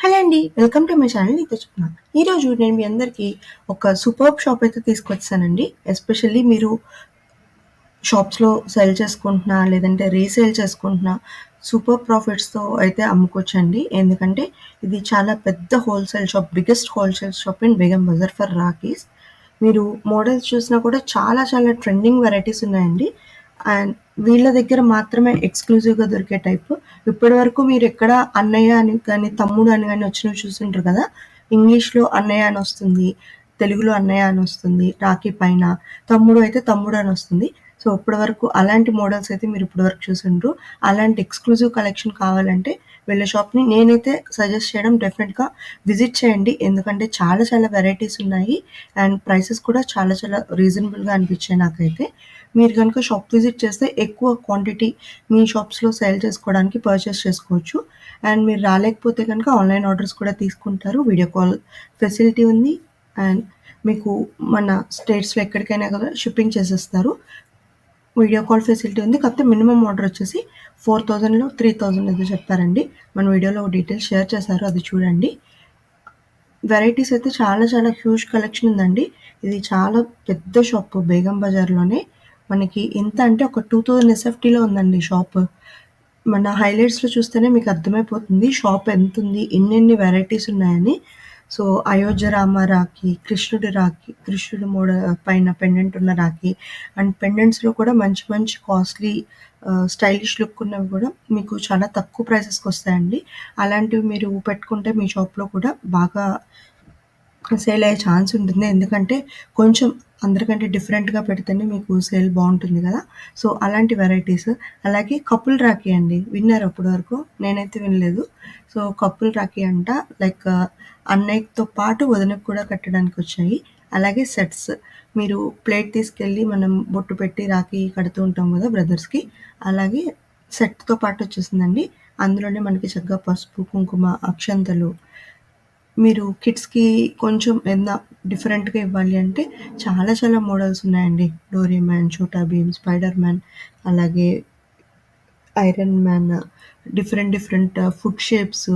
Hello అండి. Welcome to my channel నీతో చెప్తున్నా. ఈరోజు నేను మీ అందరికీ ఒక సూపర్బ్ షాప్ అయితే తీసుకొచ్చేసానండి. ఎస్పెషల్లీ మీరు షాప్స్‌లో సెల్ చేసుకుంటున్నా, లేదంటే రీసేల్ చేసుకుంటున్నా సూపర్ ప్రాఫిట్స్‌తో అయితే అమ్ముకోవచ్చండి. ఎందుకంటే ఇది చాలా పెద్ద wholesale shop. Biggest wholesale shop in Begum Bazar for rakhis. మీరు మోడల్స్ చూసినా కూడా చాలా చాలా ట్రెండింగ్ వెరైటీస్ ఉన్నాయండి. అండ్ వీళ్ళ దగ్గర మాత్రమే ఎక్స్‌క్లూజివ్‌గా దొరికే టైపు. ఇప్పటివరకు మీరెక్కడ అన్నయ్య అని కానీ, తమ్ముడు అని గాని వచ్చినవి చూసుంటారు కదా! ఇంగ్లీష్‌లో అన్నయ్య అనొస్తుంది. తెలుగులో అన్నయ్య అనొస్తుంది. రాఖీ పైన. తమ్ముడు అయితే తమ్ముడు అనొస్తుంది. సో, ఇప్పటి వరకు అలాంటి మోడల్స్ అయితే మీరు ఇప్పటి వరకు చూసుండరు. అలాంటి ఎక్స్‌క్లూజివ్ కలెక్షన్ కావాలంటే వీళ్ళ షాప్‌ని నేనైతే సజెస్ట్ చేయడం డెఫినెట్‌గా విజిట్ చేయండి. ఎందుకంటే చాలా చాలా వెరైటీస్ ఉన్నాయి. అండ్ ప్రైసెస్ కూడా చాలా చాలా రీజనబుల్‌గా అనిపించాయి నాకైతే. మీరు గనుక షాప్ విజిట్ చేస్తే ఎక్కువ క్వాంటిటీ మీ షాప్స్‌లో సేల్ చేసుకోవడానికి పర్చేస్ చేసుకోవచ్చు. అండ్ మీరు రాలేకపోతే గనుక ఆన్‌లైన్ ఆర్డర్స్ కూడా తీసుకుంటారు. వీడియో కాల్ ఫెసిలిటీ ఉంది. అండ్ మీకు మన స్టేట్స్‌లో ఎక్కడికైనా కూడా షిప్పింగ్ చేసేస్తారు. వీడియో కాల్ ఫెసిలిటీ ఉంది. కాకపోతే మినిమమ్ ఆర్డర్ వచ్చేసి 4000లో 3000 ఏదో చెప్పారండి. మన వీడియోలో డీటెయిల్స్ షేర్ చేశారు. అది చూడండి. వెరైటీస్ అయితే చాలా చాలా హ్యూజ్ కలెక్షన్ ఉందండి. ఇది చాలా పెద్ద షాపు బేగం బజార్‌లోనే. మనకి ఎంత అంటే ఒక 2000 ఎస్ఎఫ్టీలో ఉందండి షాపు. మన హైలైట్స్‌లో చూస్తేనే మీకు అర్థమైపోతుంది షాప్ ఎంతుంది, ఎన్నెన్ని వెరైటీస్ ఉన్నాయని. సో, అయోధ్య రామ రాఖీ, కృష్ణుడి రాఖీ, కృష్ణుడి పైన పెండెంట్ ఉన్న రాఖీ అండ్ పెండెంట్స్‌లో కూడా మంచి మంచి కాస్ట్‌లీ స్టైలిష్ లుక్ ఉన్నవి కూడా మీకు చాలా తక్కువ ప్రైసెస్‌కొస్తాయండి. అలాంటివి మీరు పెట్టుకుంటే మీ షాప్‌లో కూడా బాగా సేల్ అయ్యే ఛాన్స్ ఉంటుంది. ఎందుకంటే కొంచెం అందరికంటే డిఫరెంట్‌గా పెడితేనే మీకు సేల్ బావుంటుంది గదా! సో, అలాంటి వెరైటీస్. అలాగే కపుల్ రాఖీ అండి. విన్నారా ఇప్పటి వరకు? నేనైతే వినలేదు. సో, కపుల్ రాఖీ అంట లైక్ అన్నయ్యతో పాటు వదినకి కూడా కట్టడానికొచ్చాయి. అలాగే సెట్స్. మీరు ప్లేట్ తీసుకెళ్ళి మనం బొట్టు పెట్టి రాఖీ కడుతూ ఉంటాం గదా! బ్రదర్స్‌కి. అలాగే సెట్‌తో పాటు వచ్చేసిందండి. అందులోనే మనకి చక్కగా పసుపు, కుంకుమ, అక్షంతలు మీరు కిడ్స్‌కి కొంచెం ఏదన్నా డిఫరెంట్‌గా ఇవ్వాలి అంటే చాలా చాలా మోడల్స్ ఉన్నాయండి. 'Doraemon', 'Chhota Bheem', 'spider man' అలాగే 'iron man' different different food shapes,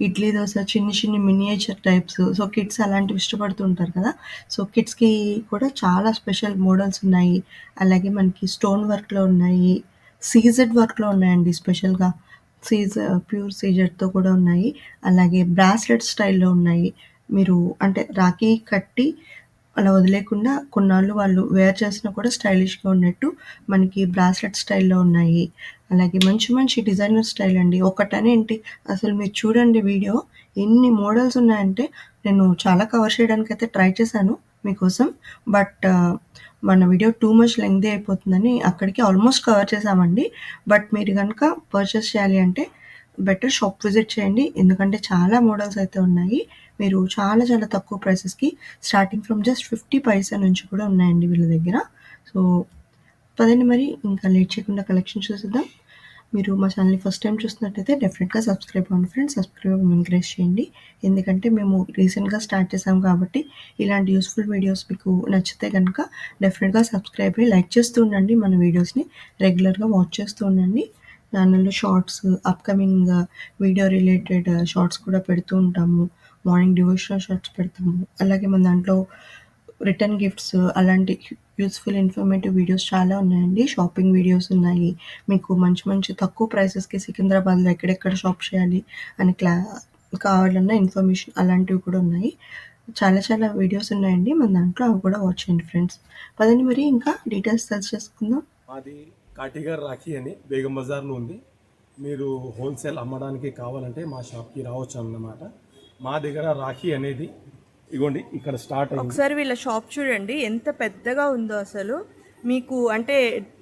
idli dosa చిన్ని చిన్ని మినియేచర్ టైప్స్. సో, కిడ్స్ అలాంటివి ఇష్టపడుతూ ఉంటారు కదా! సో, కిడ్స్‌కి కూడా చాలా స్పెషల్ మోడల్స్ ఉన్నాయి. అలాగే మనకి స్టోన్ వర్క్‌లో ఉన్నాయి. సీజెడ్ వర్క్‌లో ఉన్నాయండి స్పెషల్‌గా. సీజ ప్యూర్ సీజెడ్‌తో కూడా ఉన్నాయి. అలాగే బ్రాస్లెట్ స్టైల్‌లో ఉన్నాయి. మీరు అంటే రాఖీ కట్టి అలా వదిలేయకుండా కొన్నాళ్ళు వాళ్ళు వేర్ చేసినా కూడా స్టైలిష్‌గా ఉన్నట్టు మనకి బ్రాస్లెట్ స్టైల్‌లో ఉన్నాయి. అలాగే మంచి మంచి డిజైనర్ స్టైల్ అండి. ఒకటనేంటి అసలు మీరు చూడండి వీడియో ఎన్ని మోడల్స్ ఉన్నాయంటే నేను చాలా కవర్ చేయడానికైతే ట్రై చేశాను మీకోసం. బట్ మన వీడియో టూ మచ్ లెంగ్తీ అయిపోతుందని అక్కడికి ఆల్మోస్ట్ కవర్ చేశామండి. బట్ మీరు గనుక పర్చేస్ చేయాలి అంటే బెటర్ షాప్ విజిట్ చేయండి. ఎందుకంటే చాలా మోడల్స్ అయితే ఉన్నాయి. మీరు చాలా చాలా తక్కువ ప్రైసెస్‌కి స్టార్టింగ్ ఫ్రమ్ జస్ట్ 50 పైసా నుంచి కూడా ఉన్నాయండి వీళ్ళ దగ్గర. సో, పదండి మరి ఇంకా లేట్ చేయకుండా కలెక్షన్ చూసేద్దాం. మీరు మా ఛానల్‌ని ఫస్ట్ టైమ్ చూస్తున్నట్టయితే డెఫినిట్‌గా సబ్స్క్రైబ్ అవ్వండి ఫ్రెండ్స్. సబ్స్క్రైబ్ అవ్వమని ఎంకరేజ్ చేయండి. ఎందుకంటే మేము రీసెంట్‌గా స్టార్ట్ చేసాం కాబట్టి ఇలాంటి యూజ్‌ఫుల్ వీడియోస్ మీకు నచ్చితే గనుక డెఫినిట్‌గా సబ్స్క్రైబ్ అయ్యి లైక్ చేస్తూ ఉండండి. మన వీడియోస్‌ని రెగ్యులర్‌గా వాచ్ చేస్తూ ఉండండి. ఛానల్‌లో shorts, upcoming video related shorts కూడా పెడుతూ ఉంటాము. మార్నింగ్ డివోషనల్ షార్ట్స్ పెడతాము. అలాగే మన దాంట్లో రిటర్న్ గిఫ్ట్స్ అలాంటి యూజ్‌ఫుల్ ఇన్ఫర్మేటివ్ వీడియోస్ చాలా ఉన్నాయండి. షాపింగ్ వీడియోస్ ఉన్నాయి. మీకు మంచి మంచి తక్కువ ప్రైసెస్‌కి సికింద్రాబాద్‌లో ఎక్కడెక్కడ షాప్ చేయాలి అని కావాలన్న ఇన్ఫర్మేషన్ అలాంటివి కూడా ఉన్నాయి. చాలా చాలా వీడియోస్ ఉన్నాయండి. మన దాంట్లో అవి కూడా వాచ్ చేయండి ఫ్రెండ్స్. పదండి మరి ఇంకా డీటెయిల్స్ తెలుసుకుందాం. మాది కాటిగార్ రాఖీ అని బేగం బజార్లో ఉంది. మీరు హోల్సేల్ అమ్మడానికి కావాలంటే మా షాప్కి రావచ్చు అన్నమాట. మా దగ్గర రాఖీ అనేది ఇగోండి ఇక్కడ స్టార్ట్ అయింది. ఒకసారి వీళ్ళ షాప్ చూడండి ఎంత పెద్దగా ఉందో అసలు. మీకు అంటే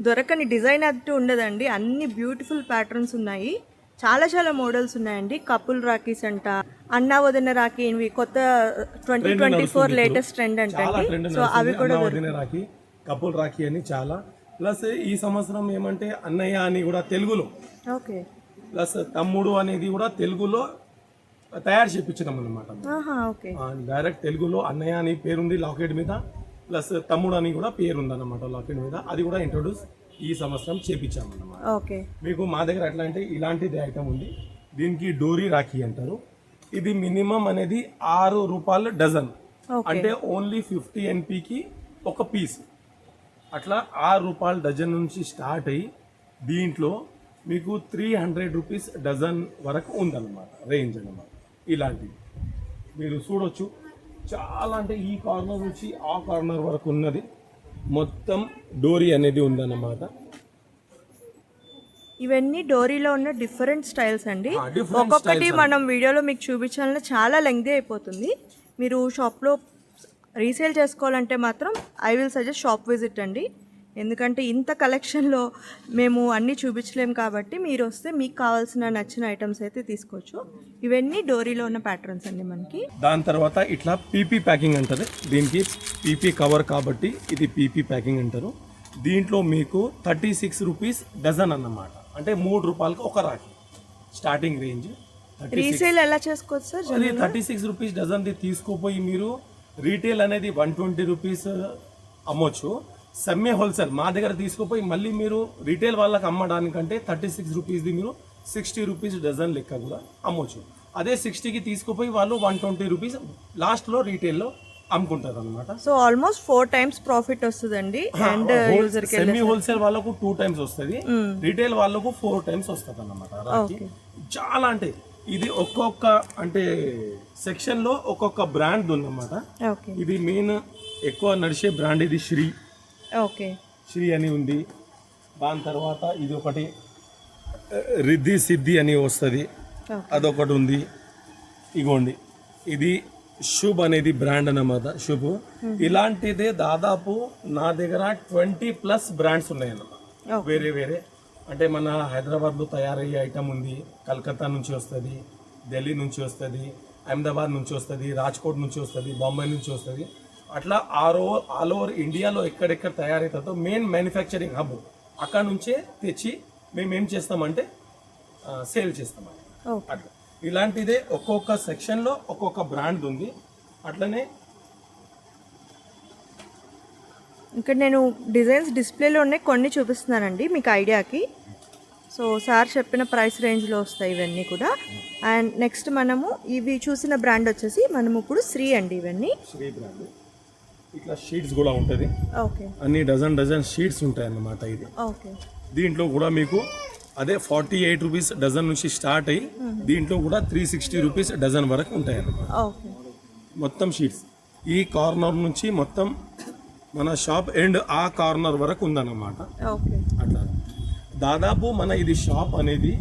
దొరకని డిజైన్ అంటూ ఉండదండి. అన్ని బ్యూటిఫుల్ ప్యాటర్న్స్ ఉన్నాయి. చాలా చాలా మోడల్స్ ఉన్నాయండి. కపుల్ రాఖీస్ అంట, అన్నా వదిన రాఖీ ఇవి కొత్త 2024 లేటెస్ట్ ట్రెండ్ చాలా అంటండి. ట్రెండ్ సో అవి నడుస్తుంది. కూడా అన్న వదిన రాఖీ, కపుల్ రాఖీ అని చాలా. ప్లస్ ఈ సంవత్సరం ఏమంటే అన్నయ్య అని కూడా తెలుగులో, ఓకే. ప్లస్ తమ్ముడు అనేది కూడా తెలుగులో తయారు చేయించినాం అనమాట. ఓకే. డైరెక్ట్ తెలుగులో అన్నయ్య అని పేరుంది లాకెట్ మీద, ప్లస్ తమ్ముడు అని కూడా పేరు ఉందన్నమాట లాకెట్ మీద. అది కూడా ఇంట్రొడ్యూస్ ఈ సంవత్సరం చేపించామన్నమాట. ఓకే. మీకు మా దగ్గర ఎట్లా అంటే ఇలాంటిది ఐటమ్ ఉంది. దీనికి డోరీ రాఖీ అంటారు. ఇది మినిమం అనేది 6 రూపాయలు డజన్, ఓకే. అంటే ఓన్లీ 50 NPకి ఒక పీస్. అట్లా 6 రూపాయల డజన్ నుంచి స్టార్ట్ అయ్యి దీంట్లో మీకు 300 రూపీస్ డజన్ వరకు ఉందన్నమాట రేంజ్ అన్నమాట. ఇలాంటివి మీరు చూడొచ్చు. చాలా అంటే ఈ కార్నర్ నుంచి ఆ కార్నర్ వరకు ఉన్నది మొత్తం డోరీ అనేది ఉందన్నమాట. ఇవన్నీ డోరీలో ఉన్న డిఫరెంట్ స్టైల్స్ అండి. different ఒక్కొక్కటి styles మనం వీడియోలో మీకు చూపించాలంటే చాలా లెంగ్తీ అయిపోతుంది. మీరు షాప్లో రీసేల్ చేసుకోవాలంటే మాత్రం I will suggest shop visit అండి. ఎందుకంటే ఇంత కలెక్షన్లో మేము అన్నీ చూపించలేము కాబట్టి మీరు వస్తే మీకు కావాల్సిన నచ్చిన ఐటమ్స్ అయితే తీసుకోవచ్చు. ఇవన్నీ డోరీలో ఉన్న ప్యాటర్న్స్ అండి మనకి. దాని తర్వాత ఇట్లా పీపీ ప్యాకింగ్ అంటారు. దీనికి పీపీ కవర్ కాబట్టి ఇది పీపీ ప్యాకింగ్ అంటారు. దీంట్లో మీకు 36 రూపీస్ డజన్ అన్నమాట, అంటే 3 రూపాయలకు ఒక రాఖీ స్టార్టింగ్ రేంజ్. రీసేల్ ఎలా చేసుకోవచ్చు సార్? అది 36 రూపీస్ డజన్ది తీసుకోపోయి మీరు రీటైల్ అనేది 120 రూపీస్ అమ్మొచ్చు. సెమ్మీ హోల్సేల్ మా దగ్గర తీసుకుపోయి మళ్ళీ మీరు రీటైల్ వాళ్ళకి అమ్మడానికంటే 36 రూపీస్ది మీరు 60 రూపీస్ డజన్ లెక్క కూడా అమ్మొచ్చు. అదే 60కి తీసుకుపోయి వాళ్ళు 120 రూపీస్ లాస్ట్లో రీటైల్లో అమ్ముకుంటారు అనమాట. సో ఆల్మోస్ట్ 4 times ప్రాఫిట్ వస్తుందండి. అండ్ యూజర్ కి సెమీ హోల్సేల్ వాళ్ళకు 2 times వస్తుంది, రీటైల్ వాళ్ళకు 4 times వస్తుంది అన్నమాట రాఖీ. చాలా అంటే ఇది ఒక్కొక్క అంటే సెక్షన్ లో ఒక్కొక్క బ్రాండ్ ఉందన్నమాట. ఓకే. ఇది మెయిన్ ఎక్కువ నడిచే బ్రాండ్ ఇది శ్రీ. ఓకే. శ్రీ అని ఉంది. దాని తర్వాత ఇది ఒకటి రిద్ధి సిద్ధి అని వస్తుంది, అదొకటి ఉంది. ఇగోండి ఇది శుభ్ అనేది బ్రాండ్ అన్నమాట. శుభ్ ఇలాంటిదే దాదాపు నా దగ్గర 20+ బ్రాండ్స్ ఉన్నాయన్నమాట. వేరే వేరే అంటే మన హైదరాబాద్లో తయారయ్యే ఐటమ్ ఉంది, కలకత్తా నుంచి వస్తుంది, ఢిల్లీ నుంచి వస్తుంది, అహ్మదాబాద్ నుంచి వస్తుంది, రాజ్కోట్ నుంచి వస్తుంది, బాంబే నుంచి వస్తుంది. అట్లా ఆల్ ఓవర్ ఇండియాలో ఎక్కడెక్కడ తయారవుతుందో మెయిన్ మ్యానుఫ్యాక్చరింగ్ హబ్ అక్కడ నుంచే తెచ్చి మేము ఏం చేస్తామంటే సేల్ చేస్తామండి. అట్లా ఇలాంటిదే ఒక్కొక్క సెక్షన్లో ఒక్కొక్క బ్రాండ్ ఉంది. అట్లనే ఇక్కడ నేను డిజైన్స్ డిస్ప్లేలో ఉన్నాయి, కొన్ని చూపిస్తున్నానండి మీకు ఐడియాకి. సో సార్ చెప్పిన ప్రైస్ రేంజ్లో వస్తాయి ఇవన్నీ కూడా. అండ్ నెక్స్ట్ మనము ఇవి చూసిన బ్రాండ్ వచ్చేసి మనము ఇప్పుడు శ్రీ అండి. ఇవన్నీ శ్రీ బ్రాండ్. ఇట్లా షీట్స్ కూడా ఉంటుంది, ఓకే. అన్ని డజన్ షీట్స్ ఉంటాయి అన్నమాట. ఇది ఓకే. దీంట్లో కూడా మీకు అదే 48 రూపీస్ డజన్ నుంచి స్టార్ట్ అయ్యి దీంట్లో కూడా 360 రూపీస్ డజన్ వరకు ఉంటాయి అన్నమాట. ఓకే. మొత్తం షీట్స్ ఈ కార్నర్ నుంచి మొత్తం మన షాప్ ఎండ్ ఆ కార్నర్ వరకు ఉందన్నమాట. ఓకే. అట్లా దాదాపు మన ఇది షాప్ అనేది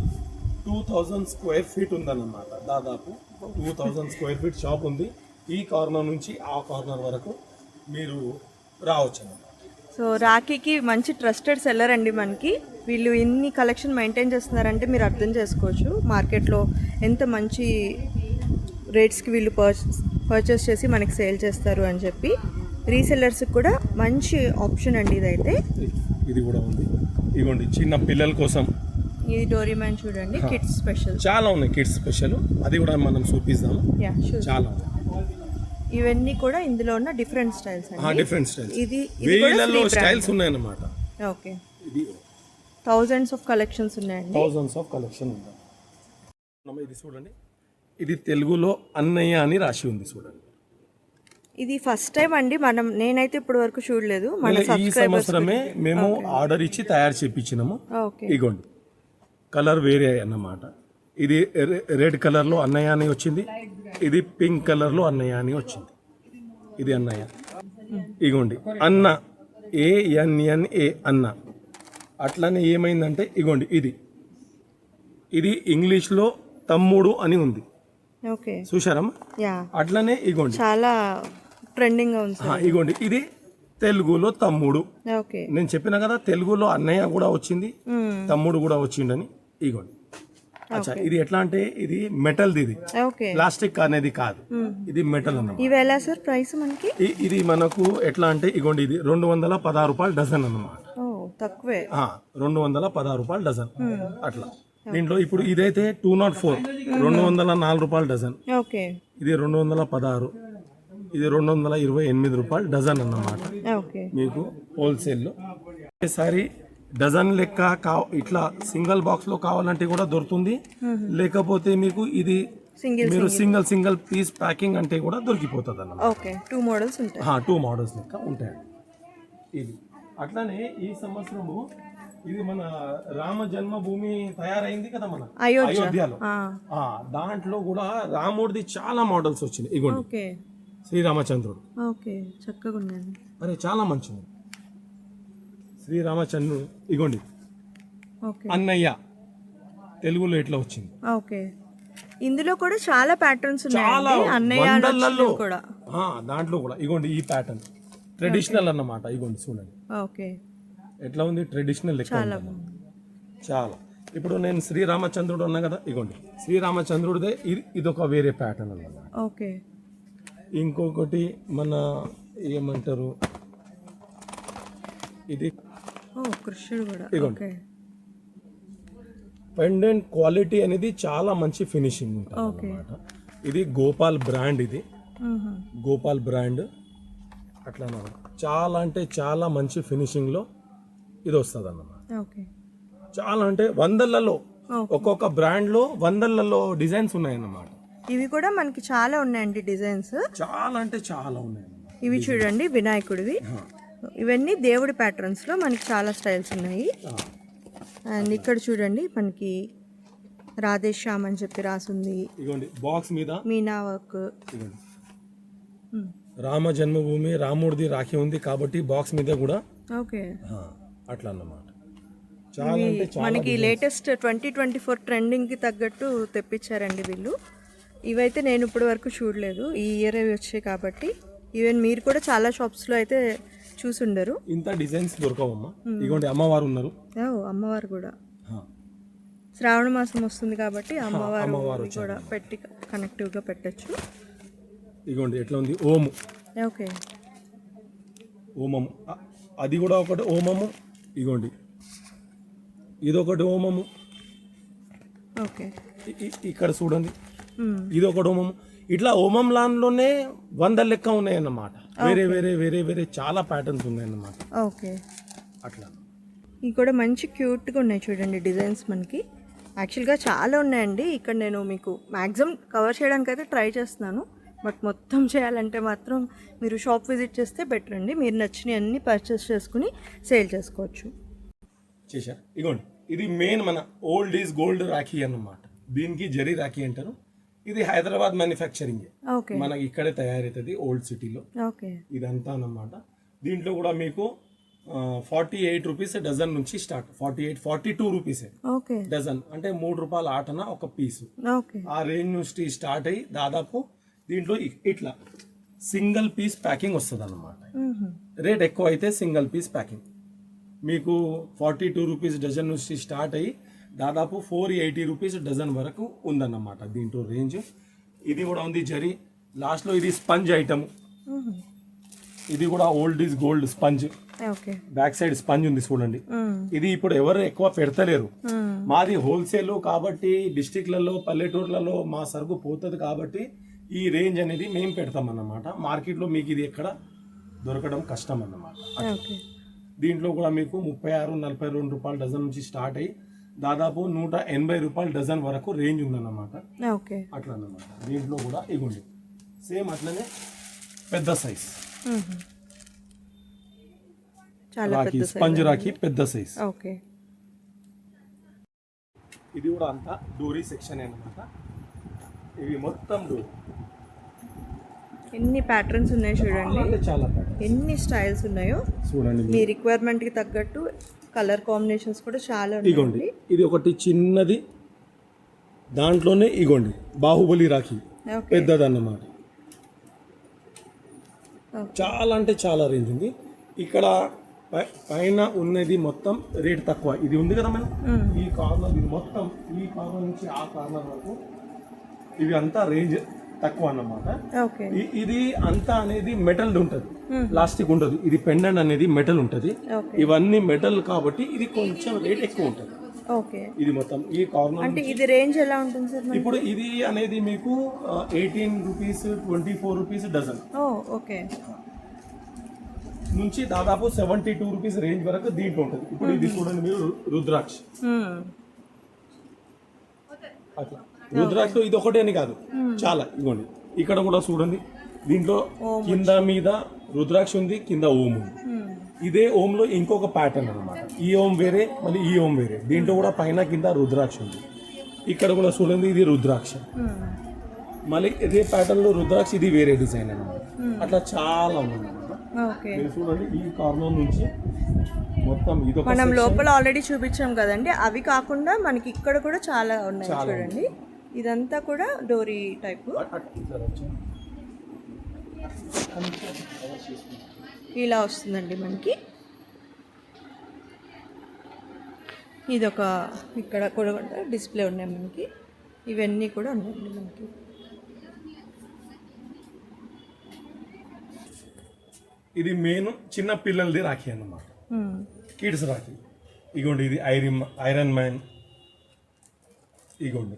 2000 స్క్వేర్ ఫీట్ ఉందన్నమాట. దాదాపు 2000 స్క్వేర్ ఫీట్ షాప్ ఉంది. ఈ కార్నర్ నుంచి ఆ కార్నర్ వరకు మీరు రావచ్చు అన్నమాట. సో రాఖీకి మంచి ట్రస్టెడ్ సెల్లర్ అండి మనకి. వీళ్ళు ఇన్ని కలెక్షన్ మెయింటైన్ చేస్తున్నారంటే మీరు అర్థం చేసుకోవచ్చు మార్కెట్లో ఎంత మంచి రేట్స్కి వీళ్ళు పర్చేస్ చేసి మనకి సేల్ చేస్తారు అని చెప్పి. రీసెల్లర్స్కి కూడా మంచి ఆప్షన్ అండి ఇదైతే. ఇది కూడా ఉంది. ఇదిగోండి చిన్న పిల్లల కోసం ఇది డోరీమ్యాన్ చూడండి, కిడ్స్ స్పెషల్ చాలా ఉన్నాయి. కిడ్స్ స్పెషల్ అది కూడా మనం చూపిస్తాము. చాలా ఉన్నాయి. ఇవన్నీ కూడా ఇందులో ఉన్న డిఫరెంట్ స్టైల్స్ అండి. Different styles. ఇది వేలలో స్టైల్స్ ఉన్నాయన్నమాట. ఓకే. ఇది థౌజండ్స్ ఆఫ్ కలెక్షన్స్ ఉన్నాయండి. థౌజండ్స్ ఆఫ్ కలెక్షన్ ఉంది. ఇది చూడండి, ఇది తెలుగులో అన్నయ్య అని రాసి ఉంది చూడండి. ఇది ఫస్ట్ టైం అండి నేనైతే ఇప్పటి వరకు చూడలేదు. ఈ సంవత్సరమే మేము ఆర్డర్ ఇచ్చి తయారు చేయించినాము. ఇగోండి కలర్ వేరే అన్నమాట. ఇది రెడ్ కలర్లో అన్నయ్య అని వచ్చింది, ఇది పింక్ కలర్లో అన్నయ్య అని వచ్చింది. ఇది అన్నయ్య. ఇగోండి అన్న, ANNA అన్న. అట్లనే ఏమైందంటే ఇగోండి ఇది ఇంగ్లీష్లో తమ్ముడు అని ఉంది, చూసారమ్మా. అట్లనే ఇగోండి చాలా ట్రెండింగ్ ఉంది. ఇగోండి ఇది తెలుగులో తమ్ముడు. నేను చెప్పిన కదా తెలుగులో అన్నయ్య కూడా వచ్చింది, తమ్ముడు కూడా వచ్చిండని. ఇగోండి అచ్చా, ఇది ఎట్లా అంటే ఇది మెటల్, ఇది ప్లాస్టిక్ అనేది కాదు, ఇది మెటల్ అన్నమాట. ఇవి ఎలా సార్ ప్రైస్ మనకి? ఇది మనకు ఎట్లా అంటే ఇగోండి ఇది 216 రూపాయలు డజన్ అన్నమాట. తక్కువే, 216 రూపాయలు డజన్. అట్లా దీంట్లో ఇప్పుడు ఇదైతే 204, 204 రూపాయలు డజన్. ఇది 216, ఇది 228 రూపాయలు డజన్ అన్నమాట మీకు హోల్సేల్లో. ఒకసారి డజన్ లెక్క ఇట్లా సింగిల్ బాక్స్ లో కావాలంటే కూడా దొరుకుతుంది. లేకపోతే మీకు ఇది సింగిల్ మీరు సింగిల్ పీస్ ప్యాకింగ్ అంటే కూడా దొరికిపోతుంది అన్నమాట. ఓకే 2 మోడల్స్ ఉంటాయి. 2 మోడల్స్ లెక్క ఉంటాయండి. ఇది అట్లానే ఈ సంవత్సరము ఇది మన రామ జన్మభూమి తయారైంది కదా మన అయోధ్యలో. దాంట్లో కూడా రాముడిది చాలా మోడల్స్ వచ్చినాయి. ఇగోండి ఓకే శ్రీరామచంద్రుడు. ఓకే చక్కగా ఉన్నాయండి. అరే చాలా మంచిది శ్రీరామచంద్రుడు. ఇగోండి ఓకే అన్నయ్య తెలుగులో ఎట్లా వచ్చింది. ఓకే ఇందులో కూడా చాలా ప్యాటర్న్స్ చాలా ఉన్నాయి. అన్నయ్య వందలలో కూడా దాంట్లో కూడా ఇగోండి ఈ ప్యాటర్న్ ట్రెడిషనల్ అన్నమాట. ఇగోండి చూడండి ఓకే ఎట్లా ఉంది ట్రెడిషనల్ లెక్క ఉంటుంది. చాలా ఇప్పుడు నేను శ్రీరామచంద్రుడు అన్నా కదా. ఇగోండి శ్రీరామచంద్రుడిదే ఇదొక వేరే ప్యాటర్న్ అన్నమాట. ఓకే ఇంకొకటి మన ఏమంటారు ఇది కృష్ణుడు కూడా. ఇగోండి పెండెంట్ క్వాలిటీ అనేది చాలా మంచి ఫినిషింగ్ ఉంటుంది అన్నమాట. ఇది గోపాల్ బ్రాండ్. ఇది గోపాల్ బ్రాండ్ అట్లా చాలా అంటే చాలా మంచి ఫినిషింగ్ లో ఇది వస్తుంది అన్నమాట. చాలా అంటే వందలలో ఒక్కొక్క బ్రాండ్ లో వందలలో డిజైన్స్ ఉన్నాయన్నమాట. ఇవి కూడా మనకి చాలా ఉన్నాయండి డిజైన్స్. చాలా అంటే చాలా ఉన్నాయి. ఇవి చూడండి వినాయకుడివి. ఇవన్నీ దేవుడి ప్యాటర్న్స్ లో మనకి చాలా స్టైల్స్ ఉన్నాయి. అండ్ ఇక్కడ చూడండి మనకి రాధేశ్యామ్ అని చెప్పి రాసుంది. ఇగోండి బాక్స్ మీద మీనా వర్క్. రామ జన్మభూమి రాముడిది రాఖీ ఉంది కాబట్టి బాక్స్ మీద కూడా ఓకే అట్లా అన్నమాట. చాలా అంటే చాలా మనకి లేటెస్ట్ 2024 ట్రెండింగ్ కి తగ్గట్టు తెప్పించారండి వీళ్ళు. ఇవైతే నేను ఇప్పటి వరకు చూడలేదు, ఈ ఇయర్ అవి వచ్చాయి కాబట్టి. ఈవెన్ మీరు కూడా చాలా షాప్స్ లో అయితే చూసుండరు. ఇంత డిజైన్స్ దొరకవమ్మా. ఇగోండి అమ్మవారు ఉన్నారు. అమ్మవారు కూడా శ్రావణ మాసం వస్తుంది కాబట్టి అమ్మవారు కూడా పెట్టి కనెక్టివ్ గా పెట్టచ్చు. ఇగోండి ఎట్లా ఉంది ఓము. ఓకే ఓమము అది కూడా ఒకటి ఓమము. ఇగోండి ఇదొకటి ఓమము. ఓకే ఇక్కడ చూడండి ఇది ఒకటి ఓమము. ఇట్లా ఓమం లాన్లోనే 100 లెక్క ఉన్నాయన్నమాట. వేరే వేరే వేరే వేరే చాలా ప్యాటర్న్స్ ఉన్నాయన్నమాట. ఓకే అట్లా ఇవి కూడా మంచి క్యూట్గా ఉన్నాయి చూడండి డిజైన్స్. మనకి యాక్చువల్గా చాలా ఉన్నాయండి. ఇక్కడ నేను మీకు మ్యాక్సిమం కవర్ చేయడానికి అయితే ట్రై చేస్తున్నాను. బట్ మొత్తం చేయాలంటే మాత్రం మీరు షాప్ విజిట్ చేస్తే బెటర్ అండి. మీరు నచ్చినవి అన్నీ పర్చేస్ చేసుకుని సేల్ చేసుకోవచ్చు. చేశారు. ఇగోండి ఇది మెయిన్ మన ఓల్డ్ ఈజ్ గోల్డ్ రాఖీ అన్నమాట. దీనికి జరీ రాఖీ అంటారు. ఇది హైదరాబాద్ మ్యానుఫ్యాక్చరింగ్. మనకి ఇక్కడే తయారైతుంది ఓల్డ్ సిటీలో. ఇదంతా అన్నమాట. దీంట్లో కూడా మీకు 48 రూపీస్ డజన్ నుంచి స్టార్ట్. 42 రూపీసే డజన్, అంటే 3 రూపాయల ఆటన ఒక పీసు. ఆ రేంజ్ నుంచి స్టార్ట్ అయ్యి దాదాపు దీంట్లో ఇట్లా సింగిల్ పీస్ ప్యాకింగ్ వస్తుంది అన్నమాట. రేట్ ఎక్కువ అయితే సింగిల్ పీస్ ప్యాకింగ్ మీకు 42 రూపీస్ డజన్ నుంచి స్టార్ట్ అయ్యి దాదాపు 480 రూపీస్ డజన్ వరకు ఉందన్నమాట దీంట్లో రేంజ్. ఇది కూడా ఉంది జరీ. లాస్ట్లో ఇది స్పంజ్ ఐటమ్. ఇది కూడా old is gold sponge. Back side sponge ఉంది చూడండి. ఇది ఇప్పుడు ఎవరు ఎక్కువ పెడతలేరు. మాది హోల్సేల్ కాబట్టి డిస్టిక్లలో పల్లెటూర్లలో మా సరుకు పోతుంది కాబట్టి ఈ రేంజ్ అనేది మేము పెడతాం అన్నమాట. మార్కెట్లో మీకు ఇది ఎక్కడ దొరకడం కష్టం అన్నమాట. దీంట్లో కూడా మీకు 36-42 రూపాయల డజన్ నుంచి స్టార్ట్ అయ్యి దాదాపు 180 రూపాయల డజన్ వరకు రేంజ్ ఉందన్నమాట. అట్లా అన్నమాట. దీంట్లో కూడా ఇగుండి సేమ్ అట్లనే పెద్ద సైజ్ రాఖీ, స్పంజ్ రాఖీ పెద్ద సైజ్. ఇది కూడా అంతా డోరీ సెక్షన్ అన్నమాట. ఇవి మొత్తం డోరీ. ఎన్ని ప్యాటర్న్స్ ఉన్నాయి చూడండి, చాలా ఎన్ని స్టైల్స్ ఉన్నాయో చూడండి. మీ రిక్వైర్మెంట్ కి తగ్గట్టు కలర్ కాంబినేషన్స్ కూడా చాలా ఉన్నాయి. ఇది ఒకటి చిన్నది, దాంట్లోనే ఇగోండి బాహుబలి రాఖీ పెద్దదన్నమాట. చాలా అంటే చాలా రేంజ్ ఉంది. ఇక్కడ పైన ఉన్నది మొత్తం రేట్ తక్కువ. ఇది ఉంది కదా మేడం, ఈ కార్నర్ ఇది మొత్తం ఈ కార్నర్ నుంచి ఆ కార్నర్ వరకు ఇవి అంతా రేంజ్ తక్కువ అన్నమాట. ఇది అంతా అనేది మెటల్ ఉంటుంది, ప్లాస్టిక్ ఉంటుంది. ఇది పెండెంట్ అనేది మెటల్ ఉంటుంది. ఇవన్నీ మెటల్ కాబట్టి ఇది కొంచెం రేట్ ఎక్కువ ఉంటుంది. ఇది మొత్తం ఈ కార్నర్ అంటే ఇది రేంజ్ ఎలా ఉంటుంది సార్? ఇప్పుడు ఇది అనేది మీకు 18 రూపీస్ 24 రూపీస్ డజన్ నుంచి దాదాపు 72 రూపీస్ రేంజ్ వరకు దీంట్లో ఉంటుంది. ఇప్పుడు ఇది చూడండి మీరు రుద్రాక్ష అట్లా రుద్రాక్ష ఇది ఒకటే అని కాదు, చాలా. ఇదిగోండి ఇక్కడ కూడా చూడండి, దీంట్లో కింద మీద రుద్రాక్ష ఉంది, కింద ఓం ఉంది. ఇదే ఓంలో ఇంకొక ప్యాటర్న్ అన్నమాట. ఈ ఓం వేరే, మళ్ళీ ఈ ఓం వేరే. దీంట్లో కూడా పైన కింద రుద్రాక్ష ఉంది. ఇక్కడ కూడా చూడండి, ఇది రుద్రాక్ష. మళ్ళీ ఇదే ప్యాటర్న్ లో రుద్రాక్ష, ఇది వేరే డిజైన్ అన్నమాట. అట్లా చాలా ఉంది అన్నమాట. మీరు చూడండి, ఈ కార్నర్ నుంచి మొత్తం ఇది మనం లోపల ఆల్రెడీ చూపించాం కదండి. అవి కాకుండా మనకి ఇక్కడ కూడా చాలా ఉన్నాయి చూడండి. ఇదంతా కూడా డోరీ టైప్ ఇలా వస్తుందండి మనకి. ఇదొక ఇక్కడ కూడా డిస్ప్లే ఉన్నాయి మనకి. ఇవన్నీ కూడా ఉన్నాయండి మనకి. ఇది మెయిన్ చిన్న పిల్లలది రాఖీ అన్నమాట, కిడ్స్ రాఖీ. ఇగోండి ఇది ఐరన్ మ్యాన్, ఇగోండి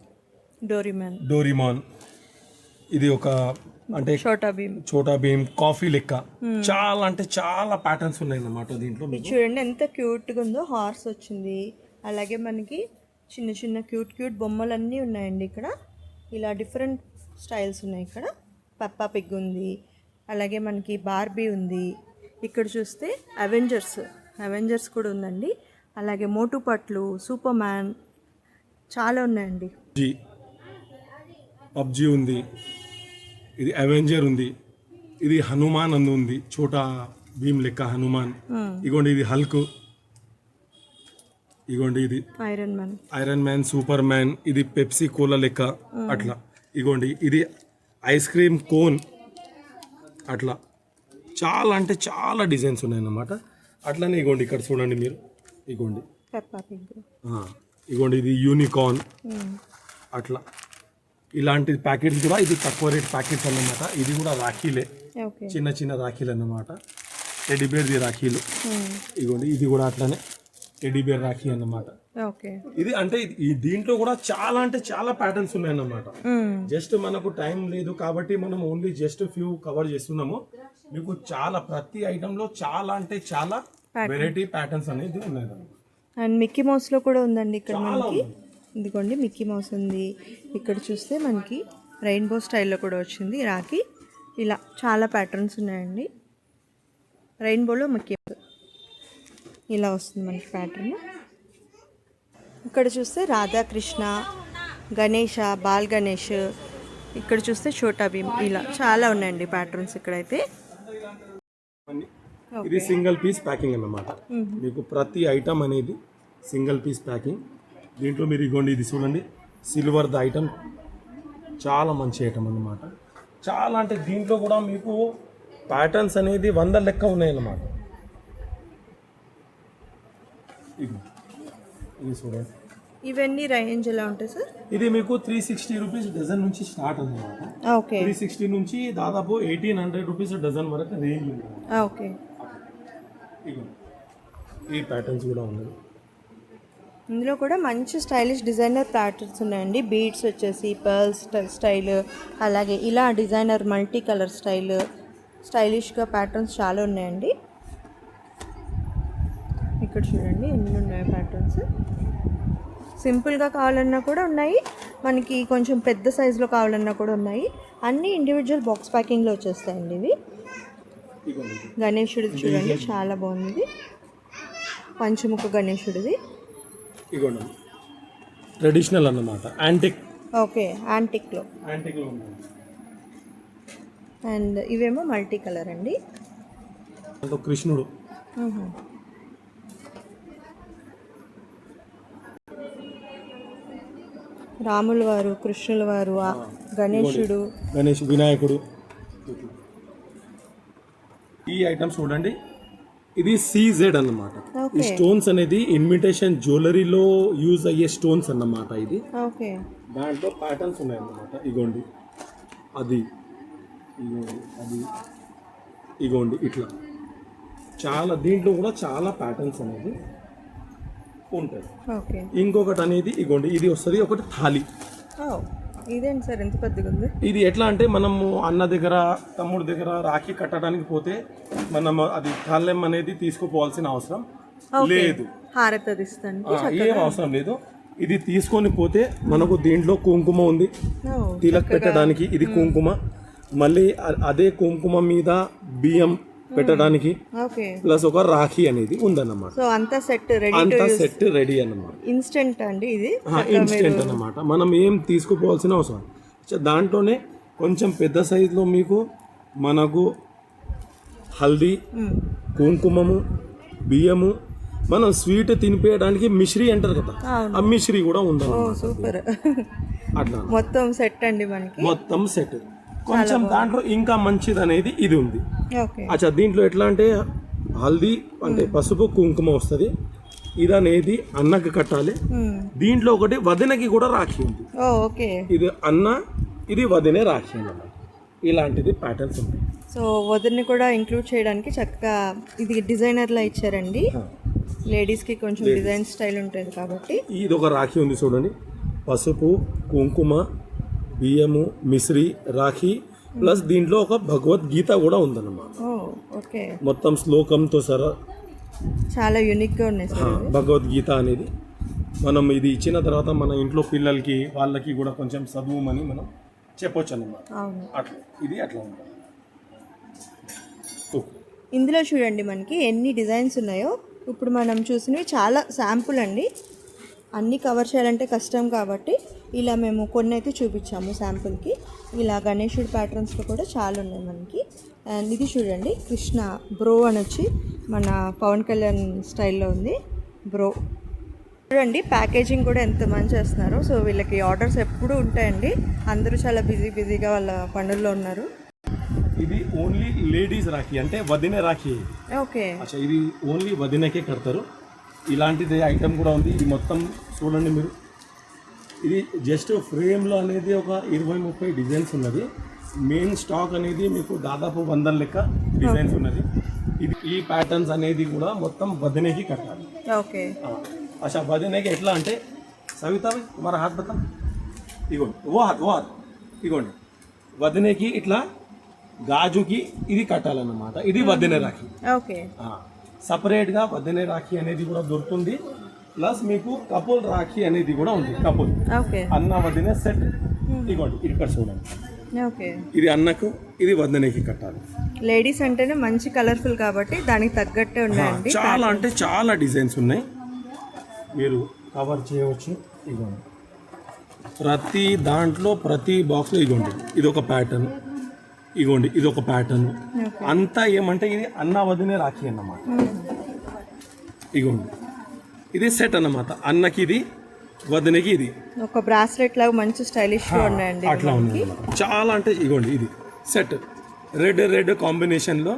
డోరీమాన్. ఇది ఒక అంటే చోటా భీమ్ కాఫీ లెక్క. చాలా అంటే చాలా ప్యాటర్న్స్ ఉన్నాయి అన్నమాట దీంట్లో. చూడండి ఎంత క్యూట్ గా ఉందో. హార్స్ వచ్చింది, అలాగే మనకి చిన్న చిన్న క్యూట్ బొమ్మలన్నీ ఉన్నాయండి ఇక్కడ. ఇలా డిఫరెంట్ స్టైల్స్ ఉన్నాయి. ఇక్కడ పెప్పా పిగ్ ఉంది, అలాగే మనకి బార్బీ ఉంది. ఇక్కడ చూస్తే అవెంజర్స్ కూడా ఉందండి. అలాగే మోటు పట్లు, సూపర్ మ్యాన్, చాలా ఉన్నాయండి. పబ్జీ ఉంది, ఇది అవెంజర్ ఉంది, ఇది హనుమాన్ అందు ఉంది, చోటా భీమ్ లెక్క హనుమాన్. ఇగోండి ఇది హల్క్, ఇగోండి ఇది ఐరన్ మ్యాన్, సూపర్ మ్యాన్. ఇది పెప్సీ కోలా లెక్క అట్లా. ఇగోండి ఇది ఐస్ క్రీమ్ కోన్ అట్లా. చాలా అంటే చాలా డిజైన్స్ ఉన్నాయన్నమాట. అట్లానే ఇగోండి ఇక్కడ చూడండి మీరు, ఇగోండి ఇగోండి ఇది యూనికార్న్ అట్లా. ఇలాంటి ప్యాకెట్స్ కూడా ఇది తక్కువ రేట్ ప్యాకెట్స్ అన్నమాట. ఇది కూడా రాఖీలే, చిన్న చిన్న రాఖీలు అన్నమాట. టెడ్డీబేర్ది రాఖీలు. ఇగోండి ఇది కూడా అట్లానే టెడ్డీబేర్ రాఖీ అన్నమాట. ఇది అంటే ఈ దీంట్లో కూడా చాలా అంటే చాలా ప్యాటర్న్స్ ఉన్నాయన్నమాట. జస్ట్ మనకు టైం లేదు కాబట్టి మనం ఓన్లీ జస్ట్ ఫ్యూ కవర్ చేస్తున్నాము. మీకు చాలా ప్రతి ఐటమ్ లో చాలా అంటే చాలా వెరైటీ ప్యాటర్న్స్ అనేది ఉన్నాయి. అండ్ మిక్కీ మౌస్ లో కూడా ఉందండి ఇక్కడ మనకి. ఇదిగోండి మిక్కీ మౌస్ ఉంది. ఇక్కడ చూస్తే మనకి రెయిన్బో స్టైల్లో కూడా వచ్చింది రాఖీ. ఇలా చాలా ప్యాటర్న్స్ ఉన్నాయండి. రెయిన్బోలో మిక్కీ ఇలా వస్తుంది మనకి ప్యాటర్న్. ఇక్కడ చూస్తే రాధాకృష్ణ, గణేష, బాల్ గణేష్. ఇక్కడ చూస్తే చోటా భీమ్. ఇలా చాలా ఉన్నాయండి ప్యాటర్న్స్ ఇక్కడైతే. ఇది సింగిల్ పీస్ ప్యాకింగ్ అన్నమాట. మీకు ప్రతి ఐటమ్ అనేది సింగిల్ పీస్ ప్యాకింగ్. దీంట్లో మీరు ఇగోండి ఇది చూడండి, సిల్వర్ ద ఐటమ్, చాలా మంచి ఐటమ్ అన్నమాట. చాలా అంటే దీంట్లో కూడా మీకు ప్యాటర్న్స్ అనేది 100 లెక్క ఉన్నాయన్నమాట. ఇది చూడండి, ఇవన్నీ రేంజ్ ఎలా ఉంటాయి సార్? ఇది మీకు 360 రూపీస్ డజన్ నుంచి స్టార్ట్ అన్నమాట. 360 నుంచి దాదాపు 1800 రూపీస్ డజన్ వరకు రేంజ్ ఉంది. ఈ ప్యాటర్న్స్ కూడా ఉన్నాయి. ఇందులో కూడా మంచి స్టైలిష్ డిజైనర్ ప్యాటర్న్స్ ఉన్నాయండి. బీడ్స్ వచ్చేసి పర్ల్స్ స్టైల్, అలాగే ఇలా డిజైనర్ మల్టీ కలర్ స్టైలిష్గా ప్యాటర్న్స్ చాలా ఉన్నాయండి. ఇక్కడ చూడండి ఎన్ని ఉన్నాయి ప్యాటర్న్స్. సింపుల్గా కావాలన్నా కూడా ఉన్నాయి, మనకి కొంచెం పెద్ద సైజులో కావాలన్నా కూడా ఉన్నాయి. అన్నీ ఇండివిజువల్ బాక్స్ ప్యాకింగ్లో వచ్చేస్తాయండి ఇవి. గణేశుడిది చూడండి చాలా బాగుంది, పంచముఖ గణేశుడిది. ఇగోండి ట్రెడిషనల్ అన్నమాట, యాంటిక్. యాంటిక్లో అండ్ ఇవేమో మల్టీ కలర్ అండి. కృష్ణుడు, రాముల వారు, కృష్ణుల వారు, గణేశుడు, వినాయకుడు. ఈ ఐటమ్ చూడండి, ఇది CZ అన్నమాట. ఈ స్టోన్స్ అనేది ఇన్విటేషన్ జ్యువెలరీలో యూజ్ అయ్యే స్టోన్స్ అన్నమాట. ఇది దాంట్లో ప్యాటర్న్స్ ఉన్నాయన్నమాట. ఇగోండి అది, ఇగోండి ఇట్లా చాలా. దీంట్లో కూడా చాలా ప్యాటర్న్స్ అనేది ఉంటాయి. ఇంకొకటి అనేది ఇగోండి ఇది వస్తుంది ఒకటి థాలి. ఇదేంటి సార్ ఎంత పెద్దగా ఉంది? ఇది ఎట్లా అంటే మనము అన్న దగ్గర తమ్ముడి దగ్గర రాఖీ కట్టడానికి పోతే మనం అది తాళ్ళెం అనేది తీసుకుపోవాల్సిన అవసరం లేదు, హారతి ఏం అవసరం లేదు. ఇది తీసుకొని పోతే మనకు దీంట్లో కుంకుమ ఉంది, తిలక్ పెట్టడానికి ఇది కుంకుమ, మళ్ళీ అదే కుంకుమ మీద బియ్యం పెట్టడానికి, ప్లస్ ఒక రాఖీ అనేది ఉందన్నమాట. సో అంతా సెట్ రెడీ అన్నమాట. ఇన్స్టెంట్ అండి ఇది, ఇన్స్టెంట్ అన్నమాట. మనం ఏం తీసుకుపోవాల్సిన అవసరం. దాంట్లోనే కొంచెం పెద్ద సైజులో మీకు మనకు హల్దీ, కుంకుమము, బియ్యము, మనం స్వీట్ తినిపేయడానికి మిశ్రీ అంటారు కదా, ఆ మిశ్రీ కూడా ఉంది. సూపర్. అట్లా మొత్తం సెట్ అండి మనకి, మొత్తం సెట్. కొంచెం దాంట్లో ఇంకా మంచిది అనేది ఇది ఉంది. అచ్చా, దీంట్లో ఎట్లా అంటే హల్దీ అంటే పసుపు కుంకుమ వస్తుంది, ఇది అనేది అన్నకి కట్టాలి. దీంట్లో ఒకటి వదినకి కూడా రాఖీ ఉంది. ఇది అన్న, ఇది వదినే రాఖీ అన్నమాట. ఇలాంటిది ప్యాటర్న్స్ ఉంటాయి. సో వదిన్ని కూడా ఇంక్లూడ్ చేయడానికి చక్కగా ఇది డిజైనర్లా ఇచ్చారండి. లేడీస్కి కొంచెం డిజైన్ స్టైల్ ఉంటుంది కాబట్టి. ఇది ఒక రాఖీ ఉంది చూడండి, పసుపు కుంకుమ బియ్యము మిశ్రీ రాఖీ, ప్లస్ దీంట్లో ఒక భగవద్గీత కూడా ఉందన్నమాట. మొత్తం శ్లోకంతో సరా చాలా యూనిక్ గా ఉన్నాయి భగవద్గీత అనేది. మనం ఇది ఇచ్చిన తర్వాత మన ఇంట్లో పిల్లలకి వాళ్ళకి కూడా కొంచెం చదువుమని మనం చెప్పొచ్చు అన్నమాట. అట్లా ఇది అట్లా ఉంటుంది. ఇందులో చూడండి మనకి ఎన్ని డిజైన్స్ ఉన్నాయో. ఇప్పుడు మనం చూసినవి చాలా శాంపుల్ అండి, అన్నీ కవర్ చేయాలంటే కష్టం కాబట్టి ఇలా మేము కొన్ని అయితే చూపించాము శాంపుల్కి. ఇలా గణేశుడి ప్యాటర్న్స్లో కూడా చాలా ఉన్నాయి మనకి. అండ్ ఇది చూడండి కృష్ణ బ్రో అని వచ్చి మన పవన్ కళ్యాణ్ స్టైల్లో ఉంది బ్రో. చూడండి ప్యాకేజింగ్ కూడా ఎంత మంచి చేస్తున్నారు. సో వీళ్ళకి ఆర్డర్స్ ఎప్పుడూ ఉంటాయండి, అందరూ చాలా బిజీగా వాళ్ళ పనుల్లో ఉన్నారు. ఇది ఓన్లీ లేడీస్ రాఖీ అంటే వదినే రాఖీ. ఓకే, ఇది ఓన్లీ వదినకే కడతారు. ఇలాంటిది ఐటమ్ కూడా ఉంది. ఇది మొత్తం చూడండి మీరు, ఇది జస్ట్ ఫ్రేమ్లో అనేది ఒక 20-30 డిజైన్స్ ఉన్నది. మెయిన్ స్టాక్ అనేది మీకు దాదాపు 100 లెక్క డిజైన్స్ ఉన్నది. ఇది ఈ ప్యాటర్న్స్ అనేది కూడా మొత్తం వదినేకి కట్టాలి. ఓకే, అచ్చా వదినేకి ఎట్లా అంటే సవితా మన హాత్ బతా ఇగోండి, ఓ హాత్ ఇగోండి, వదినేకి ఇట్లా గాజుకి ఇది కట్టాలన్నమాట. ఇది వదినే రాఖీ. ఓకే, సపరేట్గా వదినే రాఖీ అనేది కూడా దొరుకుతుంది. ప్లస్ మీకు కపుల్ రాఖీ అనేది కూడా ఉంది. కపుల్ అన్న వదినే సెట్ ఇగోండి, ఇక్కడ చూడండి. ఇది అన్నకు, ఇది వదినేకి కట్టాలి. లేడీస్ అంటేనే మంచి కలర్ఫుల్ కాబట్టి దానికి తగ్గట్టే ఉన్నాయండి. చాలా అంటే చాలా డిజైన్స్ ఉన్నాయి, మీరు కవర్ చేయవచ్చు. ఇగోండి ప్రతి దాంట్లో ప్రతి బాక్స్లో ఇగోండి, ఇది ఒక ప్యాటర్న్, ఇగోండి ఇది ఒక ప్యాటర్న్. అంతా ఏమంటే ఇది అన్న వదినే రాఖీ అన్నమాట. ఇగోండి ఇది సెట్ అన్నమాట, అన్నకి ఇది వదినకి ఇది ఒక బ్రాస్లెట్ లాగా మంచి స్టైలిష్ గా ఉన్నాయండి. అట్లా ఉంది చాలా అంటే ఇగోండి ఇది సెట్ రెడ్ కాంబినేషన్లో.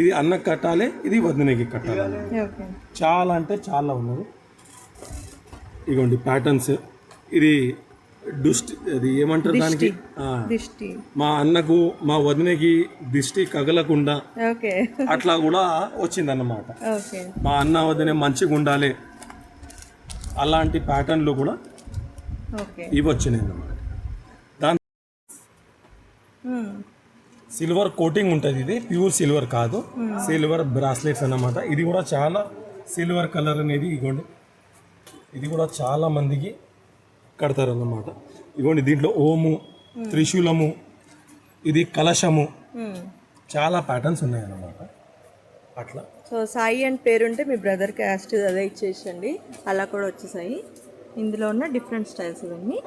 ఇది అన్నకి కట్టాలి, ఇది వదినకి కట్టాలి. చాలా అంటే చాలా ఉన్నది. ఇగోండి ప్యాటర్న్స్. ఇది అది ఏమంటారు దానికి, మా అన్నకు మా వదినకి దిష్టి కగలకుండా అట్లా కూడా వచ్చిందన్నమాట. మా అన్న వదిన మంచిగా ఉండాలి, అలాంటి ప్యాటర్న్లు కూడా ఇవి వచ్చినాయి అన్నమాట. దాని సిల్వర్ కోటింగ్ ఉంటుంది, ఇది ప్యూర్ సిల్వర్ కాదు, సిల్వర్ బ్రాస్లెట్స్ అన్నమాట. ఇది కూడా చాలా సిల్వర్ కలర్ అనేది ఇగోండి, ఇది కూడా చాలా మందికి కడతారన్నమాట. ఇగోండి దీంట్లో ఓము, త్రిశూలము, ఇది కలశము, చాలా ప్యాటర్న్స్ ఉన్నాయి అన్నమాట. అట్లా సో సాయి అండ్ పేరుంటే మీ బ్రదర్కి యాస్ట్ అదే ఇచ్చేసండి, అలా కూడా వచ్చేసాయి. ఇందులో ఉన్న డిఫరెంట్ స్టైల్స్ ఇవన్నీ.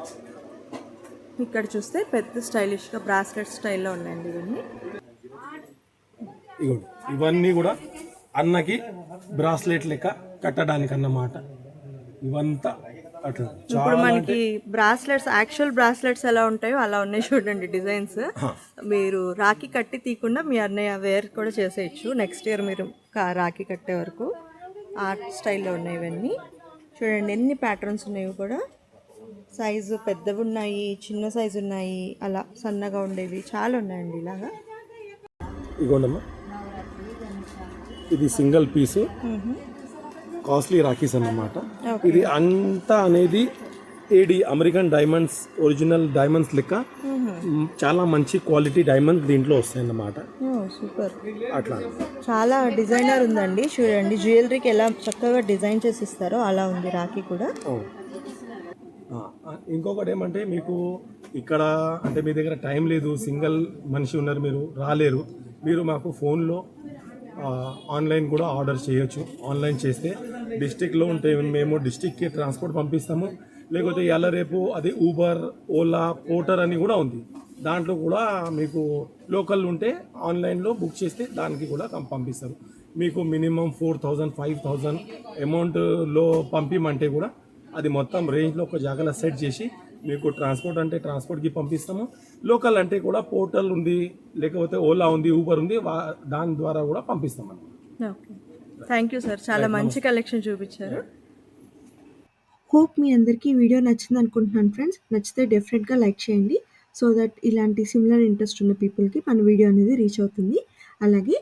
ఇక్కడ చూస్తే పెద్ద స్టైలిష్గా బ్రాస్లెట్ స్టైల్లో ఉన్నాయండి ఇవన్నీ. ఇగోండి ఇవన్నీ కూడా అన్నకి బ్రాస్లెట్ లెక్క కట్టడానికి అన్నమాట. ఇవంతా అట్లా. ఇప్పుడు మనకి బ్రాస్లెట్స్, యాక్చువల్ బ్రాస్లెట్స్ ఎలా ఉంటాయో అలా ఉన్నాయి చూడండి డిజైన్స్. మీరు రాఖీ కట్టి తీయకుండా మీ అన్నయ్య వేర్ కూడా చేసేయచ్చు నెక్స్ట్ ఇయర్ మీరు రాఖీ కట్టే వరకు. ఆర్ట్ స్టైల్లో ఉన్నాయి ఇవన్నీ. చూడండి ఎన్ని ప్యాటర్న్స్ ఉన్నాయి కూడా. సైజు పెద్దవి ఉన్నాయి, చిన్న సైజు ఉన్నాయి, అలా సన్నగా ఉండేవి చాలా ఉన్నాయండి ఇలాగా. ఇగోండమ్మా ఇది సింగిల్ పీసు కాస్ట్లీ రాఖీస్ అన్నమాట. ఇది అంతా అనేది AD American diamonds, original diamonds లెక్క చాలా మంచి క్వాలిటీ డైమండ్స్ దీంట్లో వస్తాయి అన్నమాట. సూపర్. అట్లా చాలా డిజైనర్ ఉందండి చూడండి, జ్యువెలరీకి ఎలా చక్కగా డిజైన్ చేసి ఇస్తారో అలా ఉంది రాఖీ కూడా. ఇంకొకటి ఏమంటే మీకు ఇక్కడ అంటే మీ దగ్గర టైం లేదు, సింగిల్ మనిషి ఉన్నారు, మీరు రాలేరు, మీరు మాకు ఫోన్లో ఆన్లైన్ కూడా ఆర్డర్ చేయొచ్చు. ఆన్లైన్ చేస్తే డిస్టిక్లో ఉంటే మేము డిస్టిక్కి ట్రాన్స్పోర్ట్ పంపిస్తాము. లేకపోతే ఇలా రేపు అది ఊబర్, ఓలా, పోర్టర్ అని కూడా ఉంది. దాంట్లో కూడా మీకు లోకల్ ఉంటే ఆన్లైన్లో బుక్ చేస్తే దానికి కూడా పంపిస్తారు. మీకు మినిమం 4,000 5,000 అమౌంట్లో పంపిమంటే కూడా అది మొత్తం రేంజ్లో ఒక జాగాలో సెట్ చేసి మీకు ట్రాన్స్పోర్ట్ అంటే ట్రాన్స్పోర్ట్కి పంపిస్తాము. లోకల్ అంటే కూడా పోర్టల్ ఉంది, లేకపోతే ఓలా ఉంది, ఊబర్ ఉంది, దాని ద్వారా కూడా పంపిస్తాం అన్నమాట. ఓకే, థ్యాంక్ యూ సార్, చాలా మంచి కలెక్షన్ చూపించారు. హోప్ మీ అందరికీ ఈ వీడియో నచ్చింది అనుకుంటున్నాను ఫ్రెండ్స్. నచ్చితే డెఫినెట్గా లైక్ చేయండి, సో దట్ ఇలాంటి సిమిలర్ ఇంట్రెస్ట్ ఉన్న పీపుల్కి మన వీడియో అనేది రీచ్ అవుతుంది. అలాగే